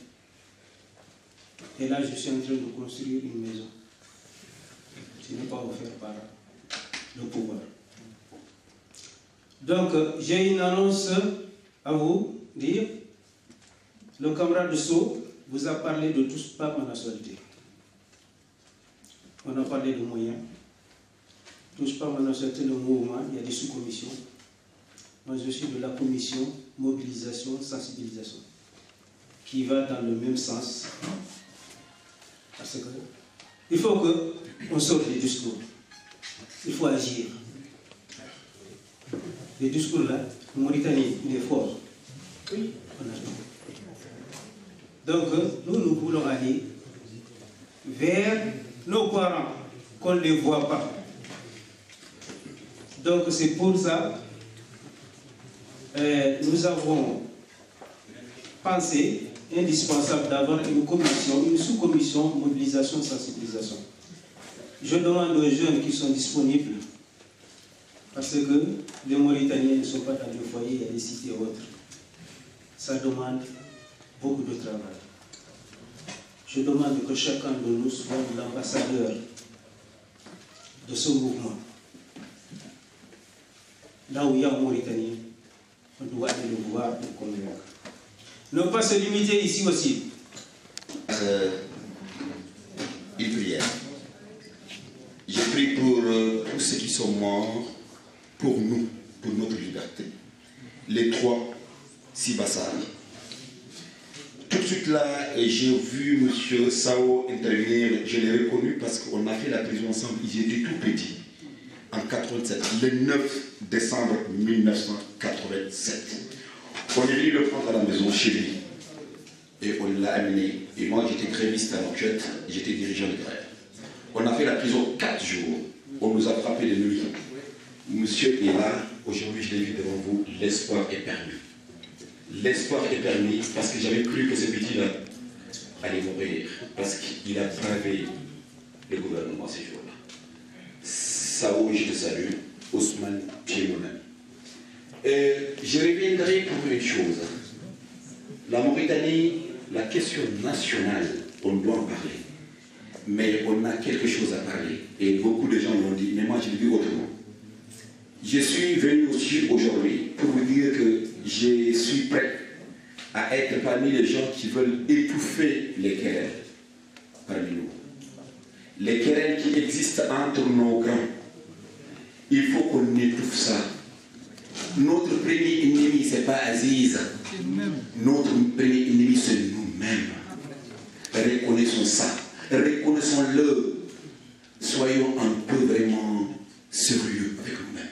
Et là, je suis en train de construire une maison. Ce n'est pas offert par le pouvoir. Donc, j'ai une annonce à vous dire. Le camarade Sceaux vous a parlé de tous pas ma nationalité. On a parlé de moyens. Touche pas ma nationalité, le mouvement, il y a des sous-commissions. Moi, je suis de la commission mobilisation, sensibilisation, qui va dans le même sens. Parce que il faut qu'on sorte des discours. Il faut agir. Les discours là, le Mauritanie, il est fort. Oui, on a tout. Donc, nous voulons aller vers nos parents, qu'on ne les voit pas. Donc, c'est pour ça nous avons pensé indispensable d'avoir une commission, une sous-commission mobilisation, sensibilisation. Je demande aux jeunes qui sont disponibles, parce que les Mauritaniens ne sont pas dans le foyer, il y a des cités autres. Ça demande beaucoup de travail. Je demande que chacun de nous soit l'ambassadeur de ce mouvement. Là où il y a un Mauritanien, on doit aller le voir pour convaincre. Ne pas se limiter ici aussi. Une prière. Je prie pour tous ceux qui sont morts, pour nous, pour notre liberté. Les 3 Sibassar. Tout de suite là, j'ai vu M. Sao intervenir, je l'ai reconnu parce qu'on a fait la prison ensemble, ils étaient tout petits, en 87, le 9 décembre 1987. On est venu le prendre à la maison chez lui, et on l'a amené, et moi j'étais gréviste à l'enquête, j'étais dirigeant de grève. On a fait la prison 4 jours, on nous a frappé de nuit. Monsieur est là, aujourd'hui je l'ai vu devant vous, l'espoir est permis. L'espoir est permis parce que j'avais cru que ce petit-là allait mourir, parce qu'il a bravé le gouvernement ces jours-là. Sao, je te salue, Ousmane, tu es mon ami. Je reviendrai pour une chose. La Mauritanie, la question nationale, on doit en parler. Mais on a quelque chose à parler. Et beaucoup de gens l'ont dit, mais moi je le dis autrement. Je suis venu aussi aujourd'hui pour vous dire que je suis prêt à être parmi les gens qui veulent étouffer les querelles parmi nous. Les querelles qui existent entre nos grands. Il faut qu'on étouffe ça. Notre premier ennemi, ce n'est pas Aziz. Notre premier ennemi, c'est nous-mêmes. Reconnaissons ça. Reconnaissons-le. Soyons un peu vraiment sérieux avec nous-mêmes.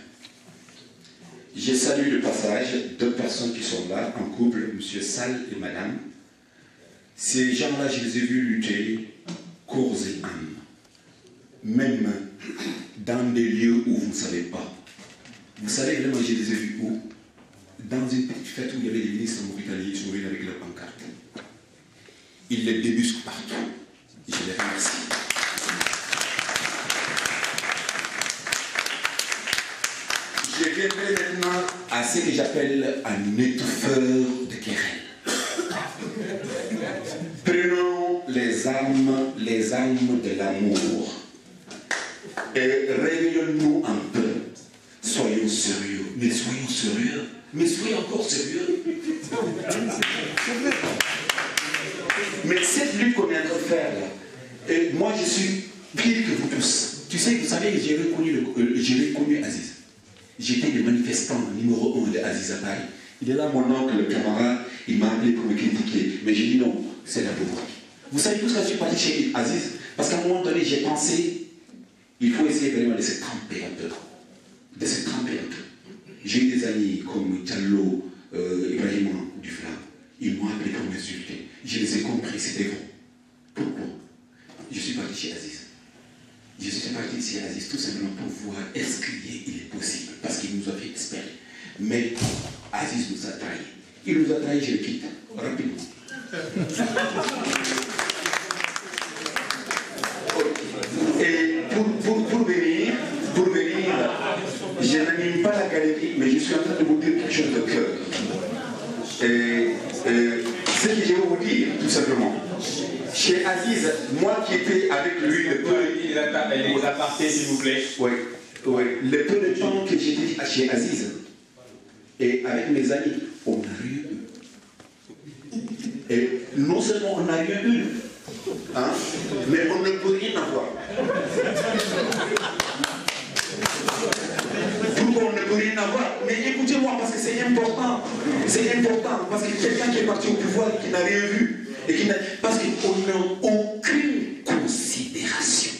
Je salue le passage 2 personnes qui sont là, en couple, M. Sall et Madame. Ces gens-là, je les ai vus lutter corps et âme. Même dans des lieux où vous ne savez pas. Vous savez vraiment, je les ai vus où? Dans une petite fête où il y avait des ministres mauritaniens qui sont venus avec leur pancarte. Ils les débusquent partout. Je les remercie. Je viendrai maintenant à ce que j'appelle un étouffeur de querelles. Prenons les armes de l'amour et réveillons-nous un peu. Soyons sérieux, mais soyons sérieux, mais soyons encore sérieux. Mais cette lutte qu'on est en train de faire là, et moi je suis pire que vous tous. Tu sais, vous savez, j'ai reconnu Aziz. J'étais le manifestant numéro 1 de Aziz à Paris. Il est là, mon oncle, le camarade, il m'a appelé pour me critiquer. Mais j'ai dit non, c'est la pauvreté. Vous savez tout ce que je suis parti chez Aziz? Parce qu'à un moment donné, j'ai pensé, il faut essayer vraiment de se tremper un peu. De se tremper un peu. J'ai eu des amis comme Diallo, Ibrahim Dufla. Ils m'ont appelé pour m'insulter. Je les ai compris, c'était bon. Pourquoi? Je suis parti chez Aziz. Je suis parti ici à Aziz tout simplement pour voir est-ce qu'il est possible, parce qu'il nous a fait espérer. Mais Aziz nous a trahis. Il nous a trahis, je le quitte, rapidement. Et pour venir, je n'anime pas la galerie, mais je suis en train de vous dire quelque chose de cœur. Ce que je vais vous dire, tout simplement. Chez Aziz, moi qui étais avec lui le peu... Les apartés, s'il vous plaît. Oui, oui. Le peu de temps que j'étais chez Aziz, et avec mes amis, on n'a rien eu. Et non seulement on n'a rien eu, hein, mais on ne peut rien avoir. Pourquoi on ne peut rien avoir? Mais écoutez-moi, parce que c'est important. C'est important, parce que quelqu'un qui est parti au pouvoir et qui n'a rien vu, et qui n'a... parce qu'on n'a aucune considération.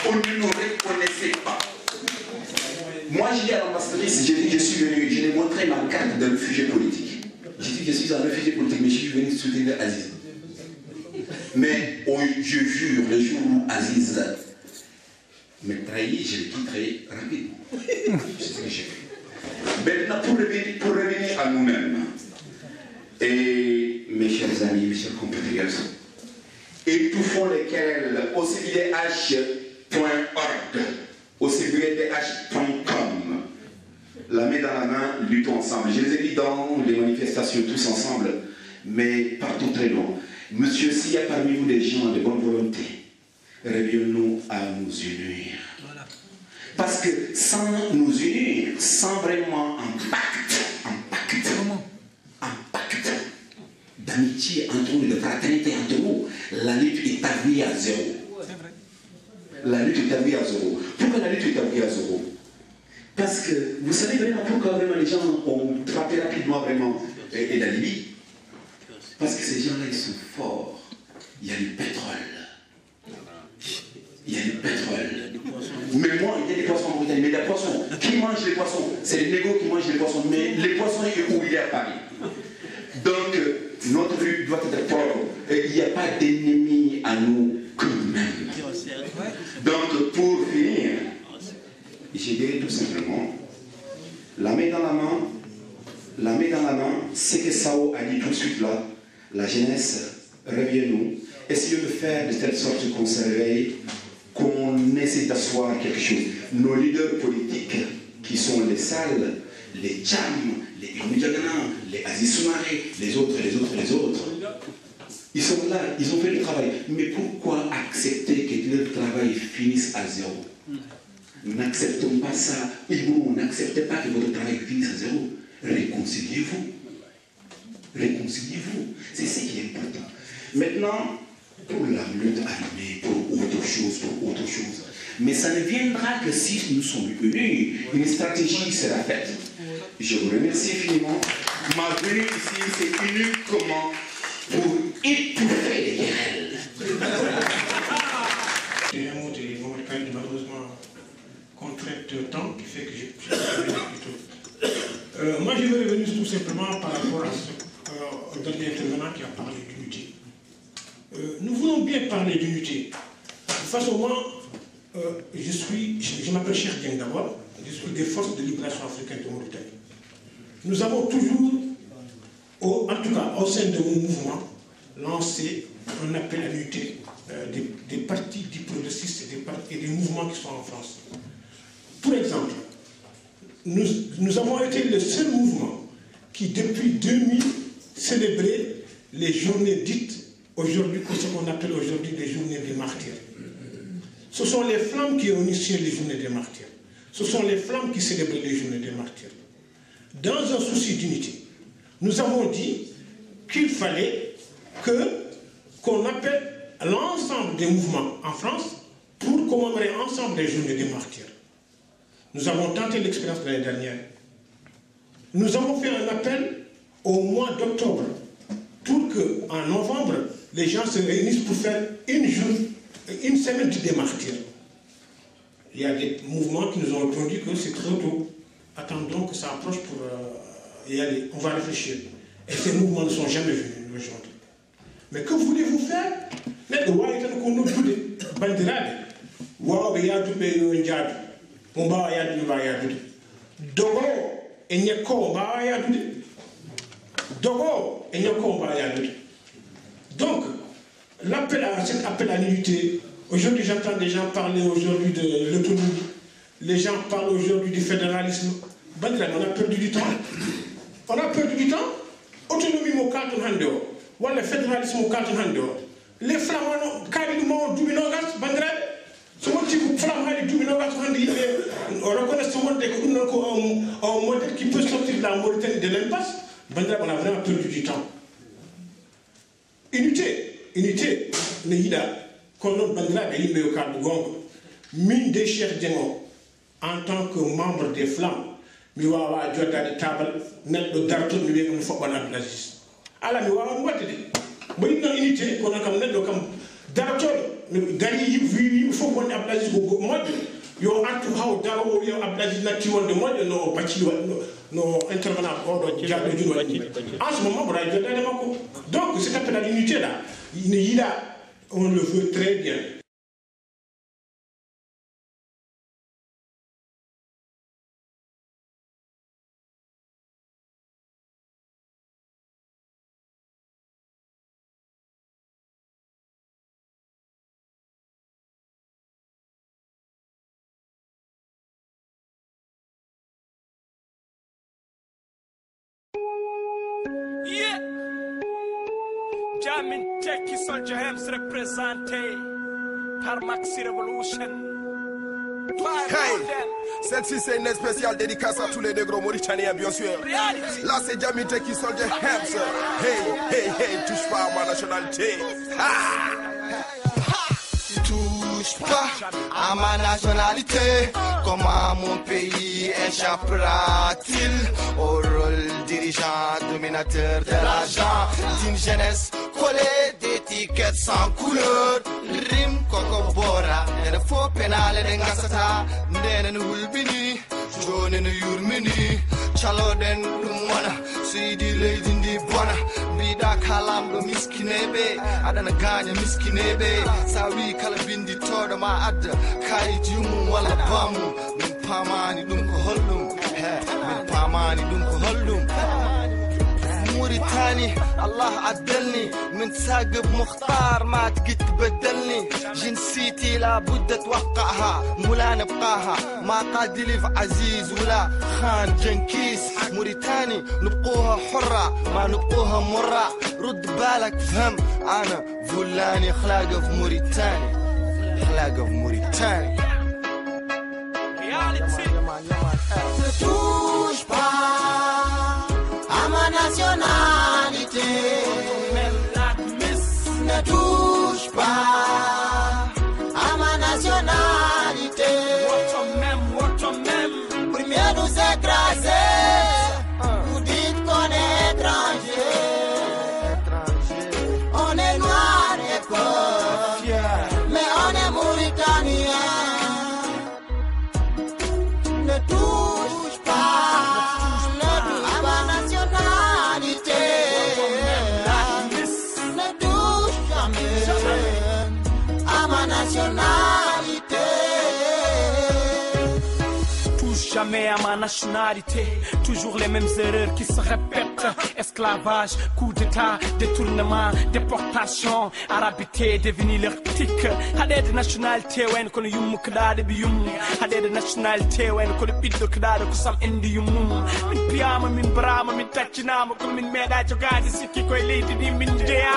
On ne nous reconnaissait pas. Moi, j'ai dit à l'ambassadrice, j'ai dit je suis venu, je lui ai montré ma carte de réfugié politique. J'ai dit je suis un réfugié politique, mais je suis venu soutenir Aziz. Mais je jure, le jour où Aziz me trahit, je le quitterai rapidement. C'est ce que j'ai fait. Maintenant, pour revenir à nous-mêmes, et mes chers amis, mes chers compatriotes, étouffons les querelles au CIDH au cbdh.com. La main dans la main, luttons ensemble. Je les ai mis dans les manifestations tous ensemble, mais partons très loin. Monsieur, s'il y a parmi vous des gens de bonne volonté, réveillons-nous à nous unir. Voilà. Parce que sans nous unir, sans vraiment un pacte d'amitié entre nous, de fraternité entre nous, la lutte est avouée à zéro. La lutte est avouée à zéro. Pourquoi la lutte est avouée à zéro? Parce que vous savez vraiment pourquoi vraiment les gens ont frappé rapidement vraiment et la Libye. Parce que ces gens-là, ils sont forts. Il y a du pétrole. Il y a du pétrole. Mais moi, il y a des poissons en Bretagne. Mais les poissons, qui mangent les poissons? C'est les négos qui mangent les poissons. Mais les poissons, où il est à Paris. Donc, notre lutte doit être forte. Il n'y a pas d'ennemi à nous que nous-mêmes. Donc, pour finir, je dirais tout simplement, la main dans la main, c'est que Sao a dit tout de suite là, la jeunesse, reviens-nous, essayons de faire de telle sorte qu'on se réveille, qu'on essaie d'asseoir quelque chose. Nos leaders politiques, qui sont les Sall, les Tcham, les Imoudiagana, les Aziz Soumaré, les autres, ils sont là, ils ont fait le travail. Mais pourquoi accepter que leur travail finisse à zéro? N'acceptons pas ça. Vous n'acceptez pas que votre travail finisse à zéro. Réconciliez-vous. Réconciliez-vous. C'est ce qui est important. Maintenant, pour la lutte armée, pour autre chose. Mais ça ne viendra que si nous sommes unis. Une stratégie sera faite. Je vous remercie infiniment. Ma venue ici, c'est uniquement pour étouffer les querelles. C'est un mot de malheureusement contrainte de temps qui fait que j'ai plutôt. Moi, je vais revenir tout simplement par rapport au dernier intervenant qui a parlé d'unité. Nous voulons bien parler d'unité. De toute façon, moi, je m'appelle Cheikh Dieng d'abord, je suis des forces de libération africaine de Mauritanie. Nous avons toujours, en tout cas au sein de mon mouvement, lancé un appel à l'unité des partis dits progressistes et des mouvements qui sont en France. Pour exemple, nous avons été le seul mouvement qui, depuis 2000, célébrait les journées dites aujourd'hui, ce qu'on appelle aujourd'hui les journées des martyrs. Ce sont les flammes qui ont initié les journées des martyrs. Ce sont les flammes qui célèbrent les journées des martyrs. Dans un souci d'unité, nous avons dit qu'il fallait qu'on appelle l'ensemble des mouvements en France pour commémorer ensemble les journées des martyrs. Nous avons tenté l'expérience de l'année dernière. Nous avons fait un appel au mois d'octobre pour qu'en novembre, les gens se réunissent pour faire une semaine des martyrs. Il y a des mouvements qui nous ont répondu que c'est trop tôt. Attendons que ça approche pour y aller. On va réfléchir. Et ces mouvements ne sont jamais venus aujourd'hui. Mais que voulez-vous faire? Donc, cet appel à l'unité, aujourd'hui j'entends des gens parler aujourd'hui de l'autonomie, les gens parlent aujourd'hui du fédéralisme. On a perdu du temps. On a perdu du temps. Autonomie au cadre hando, ou le fédéralisme au cadre hando. Les flamands, carrément, du binogas, bandrel. Ce motif flamand du binogas, on reconnaît ce modèle qui peut sortir de la Mauritanie de l'impasse. Bandrel, on a vraiment perdu du temps. Unité, le Hida, qu'on a bandrel et il au cadre de Gong. Mine des chefs d'Engo, en tant que membre des Flammes, mi wawa joddade table neɗɗo darto mi wiya ɗum foɓɓan Abdoulaziz ala mi wawa ɗum wadde de mo yiɗno unité kono kam neɗɗo kam dartoɗo mi dari yimɓe fof wonde Abdoulaziz ko moƴƴo yo artu haw darowo wiya Abdoulaziz natti wonde moƴƴo no bacci no intervenant oɗo jaɗɗo juɗo waɗi en ce moment mboɗa joddade makko donc cet appel à l'unité là ne yiɗa on le veut très bien. Yeah. Jamin Teki Soldier Hems représenté par Maxi Revolution. Hey, celle-ci c'est une spéciale dédicace à tous les négros mauritaniens bien sûr. Là c'est Jamin Teki Soldier Hems. Hey, hey, hey, touche pas à ma nationalité. Touche pas à ma nationalité. Comment mon pays échappera-t-il au rôle dirigeant, dominateur de l'argent d'une jeunesse collée d'étiquettes sans couleur? Rim koko bora, nene fo penale de ngasata, nene hulbini, jone ne yurmini, chaloden lumwana, sidi lady di bona, bida kalam do miskinebe, adana ganya miskinebe, sawi kalabindi toda ma adda, kai jum wala bamu, min pamani dum ko holdum, min pamani dum ko holdum. موريتاني الله عدلني من ثاقب مختار ما تقد تبدلني جنسيتي لابد توقعها مولا نبقاها ما قادلي عزيز ولا خان جنكيس موريتاني نبقوها حرة ما نبقوها مرة رد بالك فهم أنا فلاني خلاقة في موريتاني خلاقة في موريتاني nationalité, ne touche pas à ma nationalité. Premier nous écraser, vous dites qu'on est étranger. On est noir et pauvre, mais on est mauritanien. Ne touche pas. Jamais à ma nationalité, toujours les mêmes erreurs qui se répètent. Esclavage, coup d'état, détournement, déportation, arabité devenu leur tic. Hadé de nationalité, when qu'on yum kdade bi yum. Hadé de nationalité, when qu'on biddo kdade kusam indi yum. Min piyama, min brama, min tachinama, kun min meda jogadi sikki koy leydi di min jeya.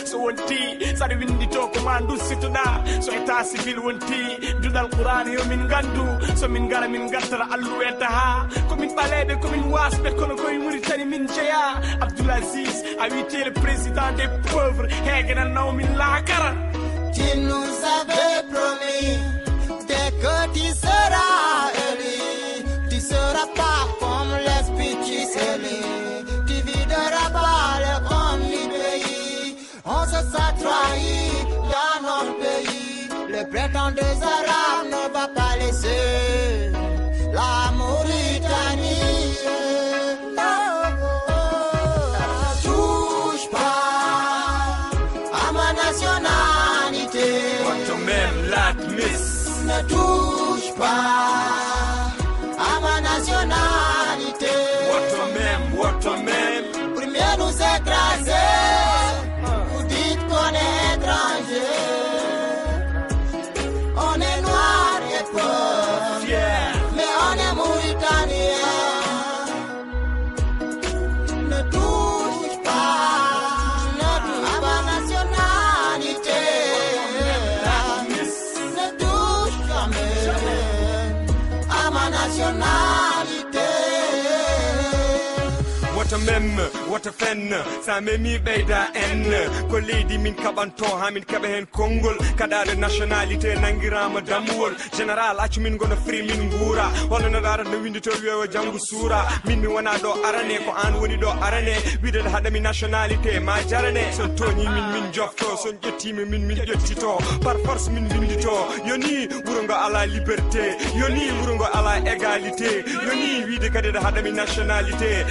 So wonti, sadi windi to commando situda. So état civil wonti, dudal Qur'an yo min gandu. So min gara min gattara allouetaha. Komin balebe, komin wasbe, kono koy Mauritanie min jeya. Abdulaziz a été le président des pauvres. Hegena Naomi Lakara. Tu nous avais promis, dès que tu seras élu, tu seras pas comme les petits élus. Tu videras pas le grand du pays. On se sera trahi dans notre pays. Le printemps des Arabes ne va pas laisser la Mauritanie. Ne touche pas à ma nationalité. Premier nous écraser, vous dites qu'on est étranger. On est noir et pauvre, mais on est mauritanien. Ne touche pas à ma nationalité. À ma nationalité. What a mem, what a fen, sa memi beida en. Ko leydi min kabanto ha min kaɓe hen konngol. Kaɗaɗe nationalité nangirama damuwol. Général accu min gono free min guura. Holno no ɗarat no windi to wiyewo janggo suura. Min mi wona ɗo arane ko an woni ɗo arane. Widede haɗami nationalité ma jarane. Son toñi min jofto, son ƴettimi min ƴettito. Par force min windito. Yoni wuro ngo ala liberté, yoni wuro ngo ala égalité. Yoni wiide kadi ɗo haɗami nationalité.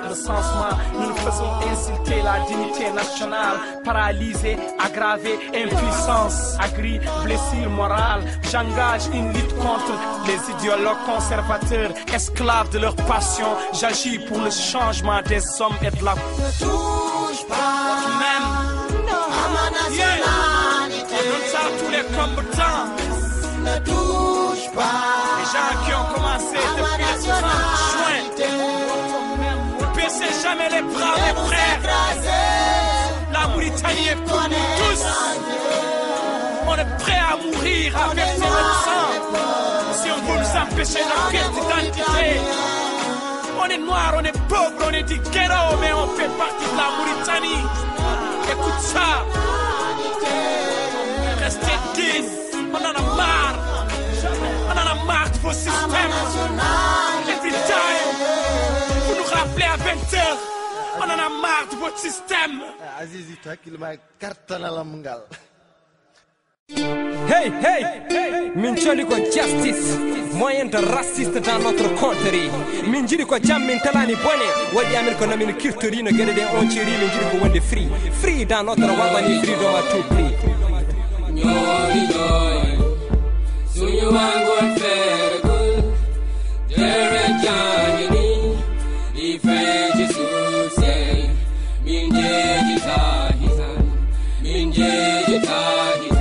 Le sensement, nous faisons insulter la dignité nationale, paralysée, aggravée, impuissance, agri, blessure morale. J'engage une lutte contre les idéologues conservateurs, esclaves de leur passion. J'agis pour le changement des hommes et de la... Ne touche pas même à ma nationalité. On donne ça à tous les combattants. Ne touche pas les gens qui ont commencé depuis le 30 juin. PCJ jamais les bras des frères. La Mauritanie est pour nous tous. On est prêt à mourir, à verser notre sang si on veut nous empêcher notre pièce d'identité. On est noir, on est pauvre, on est du ghetto, mais on fait partie de la Mauritanie. Écoute ça. Restez dignes. On en a marre. On en a marre de vos systèmes. Every time, vous nous rappelez à 20h. On en a marre de votre système. Hey, hey, min joli ko justice, moyen de raciste dans notre contrée. Min jiri ko jam min talani bone, wadi amin ko namin kirtori no gede de on ciri min jiri ko wonde free. Free dans notre wagani freedom à tout prix. Nyori joy, sunyu wangon fergul, dere jangini, ife Jesus say, min jeji tahisan, min jeji tahisan.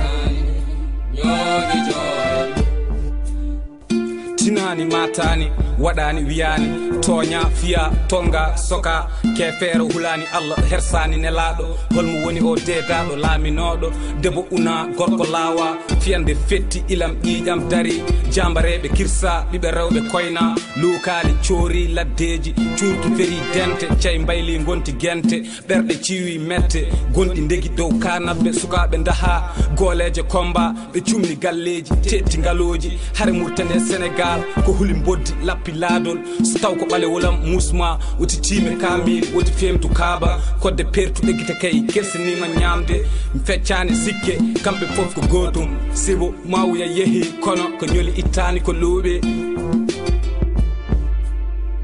Tinani matani waɗani wiyani toña fiya tonga soka kefeero hulani Allah hersani nelaɗo holmo woni o dedaɗo laaminoɗo debo una gorko laawa fiyande fetti ilam ƴiƴam dari jambareɓe kirsa ɓiɓe rewɓe koyna luukali coori laddeji cuurki feri dente cey mbayli gonti gente ɓerɗe ciwi mette gonɗi ndegi dow kanabɓe sukaɓe daha gooleje komba ɓe cumni galleji tetti ngaloji hare murtane Sénégal ko huli boddi lappi laadol so taw ko ɓalewolam musma woti time kamil woti femtu kaaba kodde pertuɗe gite kay kersinima ñamde feccani sikke kamɓe fof ko gotum sibo mawuya yeehi kono ko ñoli ittani ko looɓe.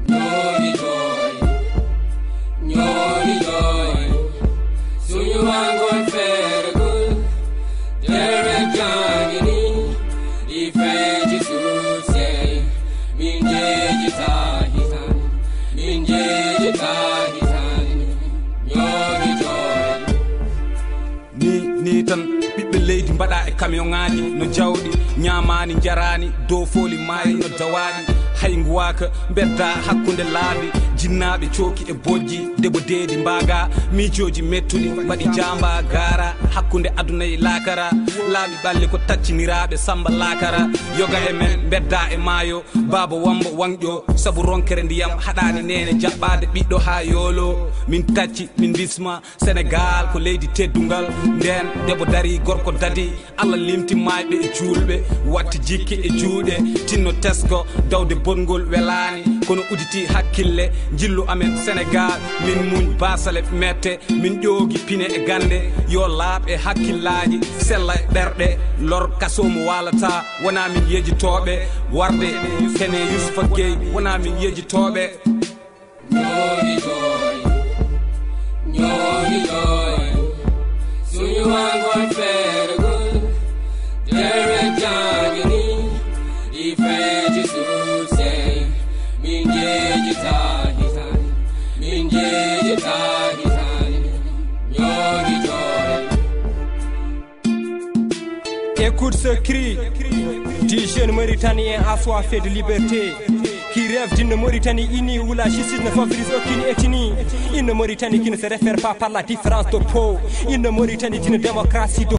Nyori joy, nyori joy, suñu wangon fergul, dere jangini, ife Jesus say, min jeji tahisan, min jeji tahisan, nyori joy. Ni tan ɓiɓɓe leydi mbaɗa e camion ŋaji no jawɗi ñamani jarani dow fooli maayi no dawaɗi hay nguwaka bedda hakkude laabi jinnaɓe cooki e bojji debo deedi mbaga miijoji mettuɗi mbaɗi jamba gara hakkude aduna e laakara laaɓi ɓalle ko tacciniraɓe samba laakara yoga e men bedda e maayo baba wamba wanƴo saabu ronkere ndiyam haɗani nene jaɓɓade ɓiɗɗo ha yoolo min tacci min bisma Sénégal ko leydi teddungal nden debo dari gorko dadi Allah limti mayɓe e julɓe watti jikki e juuɗe tinno tesko dawde bongol welani kono uditi hakkille jillu amen Sénégal min muñ basale mette min ƴoogi pine e gande yo laaɓ e hakkillaji sella e ɓerɗe lor kasomo walata wona min yejitoɓe warde kene Youssoufa Gueye wona min yejitoɓe. Nyori joy, nyori joy, suñu wangon fergul, dere jangini, ife Jesus say, min jeji tahisan, min jeji tahisan, nyori joy. Écoute ce cri du jeune Mauritanien assoiffé de liberté qui rêve d'une Mauritanie unie où la justice ne favorise aucune ethnie, une Mauritanie qui ne se réfère pas par la différence de peau, une Mauritanie d'une démocratie de